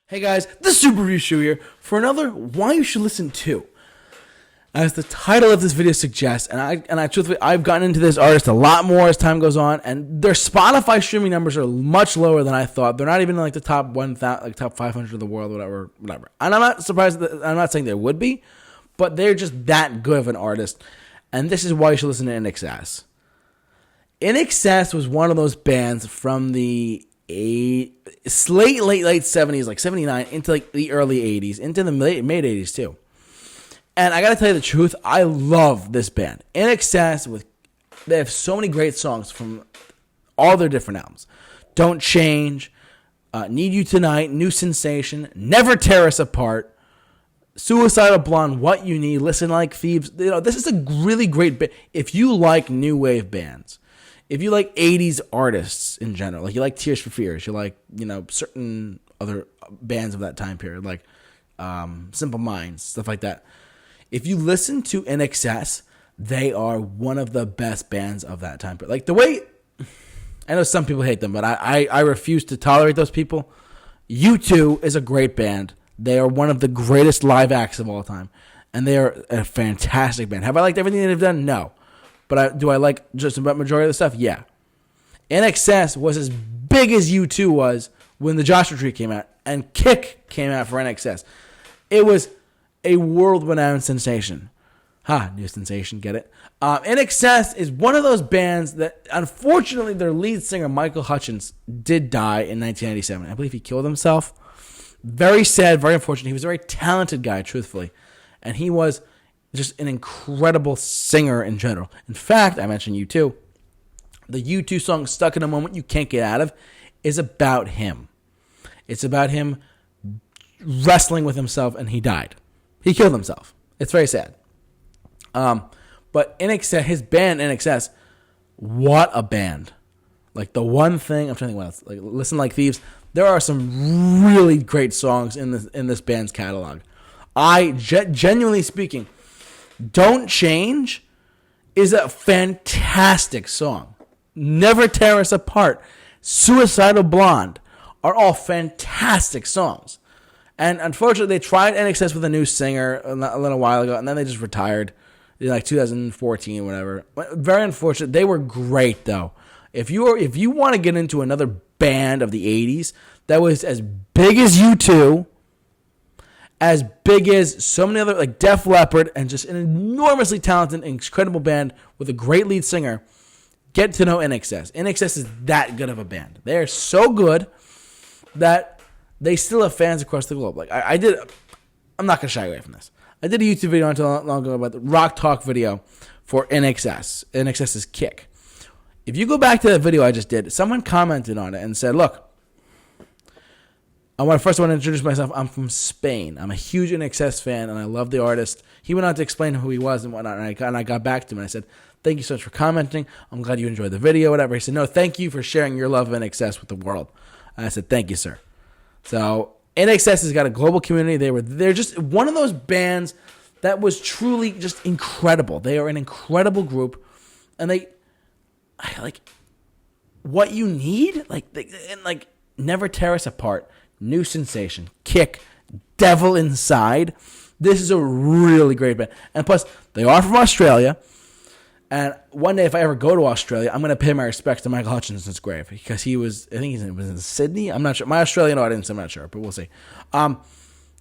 Hey guys, the Super Review Show here for another Why You Should Listen To. As the title of this video suggests, and I truthfully, I've gotten into this artist a lot more as time goes on, and their Spotify streaming numbers are much lower than I thought. They're not even in like the top 1,000, like top 500 of the world, whatever. And I'm not surprised. I'm not saying they would be, but they're just that good of an artist. And this is why you should listen to INXS. INXS was one of those bands from the late 70s, like 79, into like the early 80s, into the mid 80s too. And I gotta tell you the truth, I love this band. INXS, they have so many great songs from all their different albums. Don't Change, Need You Tonight, New Sensation, Never Tear Us Apart, Suicidal Blonde, What You Need, Listen Like Thieves. You know, this is a really great band. If you like new wave bands, if you like 80s artists in general, like you like Tears for Fears, you like, certain other bands of that time period, like Simple Minds, stuff like that. If you listen to INXS, they are one of the best bands of that time period. Like the way, I know some people hate them, but I refuse to tolerate those people. U2 is a great band. They are one of the greatest live acts of all time, and they are a fantastic band. Have I liked everything they've done? No. But do I like just about majority of the stuff? Yeah. INXS was as big as U2 was when the Joshua Tree came out, and Kick came out for INXS. It was a world-renowned sensation. New sensation, get it? INXS is one of those bands that, unfortunately, their lead singer, Michael Hutchence, did die in 1997. I believe he killed himself. Very sad, very unfortunate. He was a very talented guy, truthfully. And he was just an incredible singer in general. In fact, I mentioned U2. The U2 song, Stuck in a Moment You Can't Get Out of, is about him. It's about him wrestling with himself, and he died. He killed himself. It's very sad. But INXS, his band INXS, what a band. Like the one thing, I'm trying to think what else. Like Listen Like Thieves. There are some really great songs in this band's catalog. Genuinely speaking, Don't Change is a fantastic song. Never Tear Us Apart, Suicidal Blonde are all fantastic songs. And unfortunately, they tried INXS with a new singer a little while ago, and then they just retired in like 2014 or whatever. Very unfortunate. They were great, though. If you want to get into another band of the 80s that was as big as U2, as big as so many other, like Def Leppard, and just an enormously talented, incredible band with a great lead singer, get to know INXS. INXS is that good of a band. They are so good that they still have fans across the globe. Like I'm not going to shy away from this. I did a YouTube video not too long ago about the Rock Talk video for INXS. INXS's Kick. If you go back to that video I just did, someone commented on it and said, look, I want to introduce myself. I'm from Spain. I'm a huge INXS fan, and I love the artist. He went on to explain who he was and whatnot, and I got back to him, and I said, thank you so much for commenting. I'm glad you enjoyed the video, whatever. He said, no, thank you for sharing your love of INXS with the world. And I said, thank you, sir. So INXS has got a global community. They're just one of those bands that was truly just incredible. They are an incredible group, and I like What You Need, like Never Tear Us Apart, New Sensation, Kick, Devil Inside. This is a really great band, and plus they are from Australia. And one day, if I ever go to Australia, I'm going to pay my respects to Michael Hutchence's grave because he was, I think he was in Sydney. I'm not sure. My Australian audience, I'm not sure, but we'll see. Let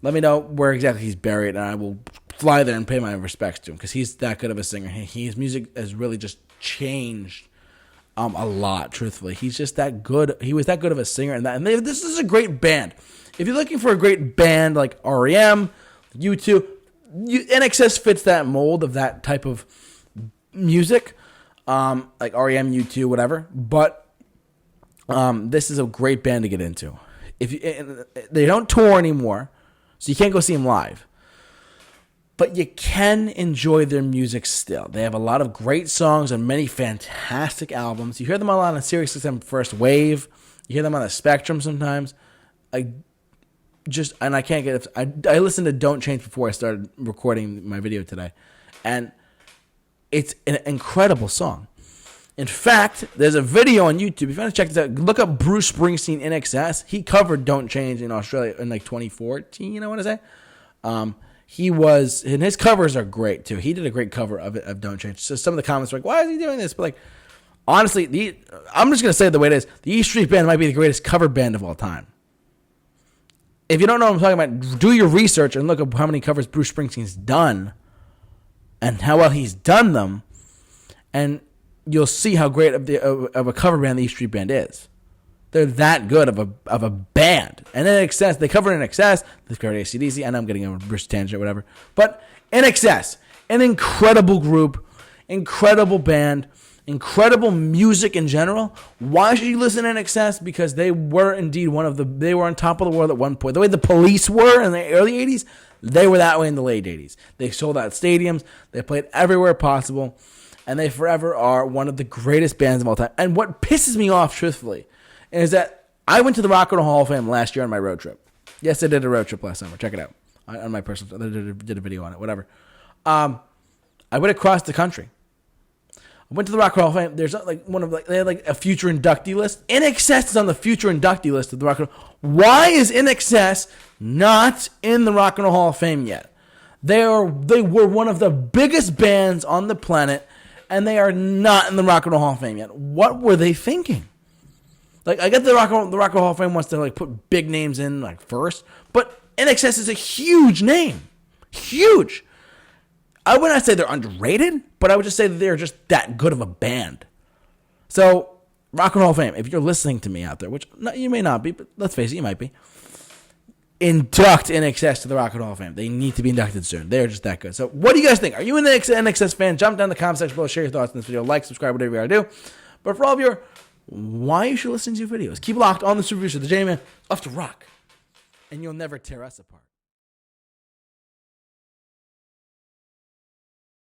me know where exactly he's buried, and I will fly there and pay my respects to him because he's that good of a singer. His music has really just changed a lot, truthfully. He's just that good. He was that good of a singer, and this is a great band. If you're looking for a great band like REM, U2, INXS fits that mold of that type of music, like REM, U2, whatever. But this is a great band to get into. They don't tour anymore, so you can't go see them live. But you can enjoy their music still. They have a lot of great songs and many fantastic albums. You hear them a lot on SiriusXM First Wave. You hear them on the Spectrum sometimes. I can't get it. I listened to Don't Change before I started recording my video today, and it's an incredible song. In fact, there's a video on YouTube. If you want to check this out, look up Bruce Springsteen INXS. He covered "Don't Change" in Australia in like 2014. I want to say. And his covers are great too. He did a great cover of "Don't Change." So some of the comments were like, "Why is he doing this?" But like, honestly, I'm just gonna say it the way it is. The E Street Band might be the greatest cover band of all time. If you don't know what I'm talking about, do your research and look up how many covers Bruce Springsteen's done, and how well he's done them, and you'll see how great of a cover band the E Street Band is. They're that good of a band. And INXS, they covered INXS, they covered AC/DC. I know I'm getting a Bruce tangent or whatever. But INXS, an incredible group, incredible band, incredible music in general. Why should you listen to INXS? Because they were indeed they were on top of the world at one point. The way the Police were in the early 80s, they were that way in the late 80s. They sold out stadiums. They played everywhere possible. And they forever are one of the greatest bands of all time. And what pisses me off, truthfully, is that I went to the Rock and Roll Hall of Fame last year on my road trip. Yes, I did a road trip last summer. Check it out. On my personal, I did a video on it, whatever. I went across the country. I went to the Rock and Roll Hall of Fame. There's they had like a future inductee list. INXS is on the future inductee list of the Rock and Roll. Why is INXS not in the Rock and Roll Hall of Fame yet? They were one of the biggest bands on the planet, and they are not in the Rock and Roll Hall of Fame yet. What were they thinking? Like, I get the Rock and Roll Hall of Fame wants to like put big names in like first, but INXS is a huge name, huge. I would not say they're underrated, but I would just say that they're just that good of a band. So, Rock and Roll Hall of Fame, if you're listening to me out there, which you may not be, but let's face it, you might be, induct INXS to the Rock and Roll Hall of Fame. They need to be inducted soon. They're just that good. So, what do you guys think? Are you an INXS fan? Jump down in the comment section below, share your thoughts on this video, like, subscribe, whatever you gotta do. But for all of you, why you should listen to videos, keep locked on the Super Review Show. The J-Man off to rock, and you'll never tear us apart.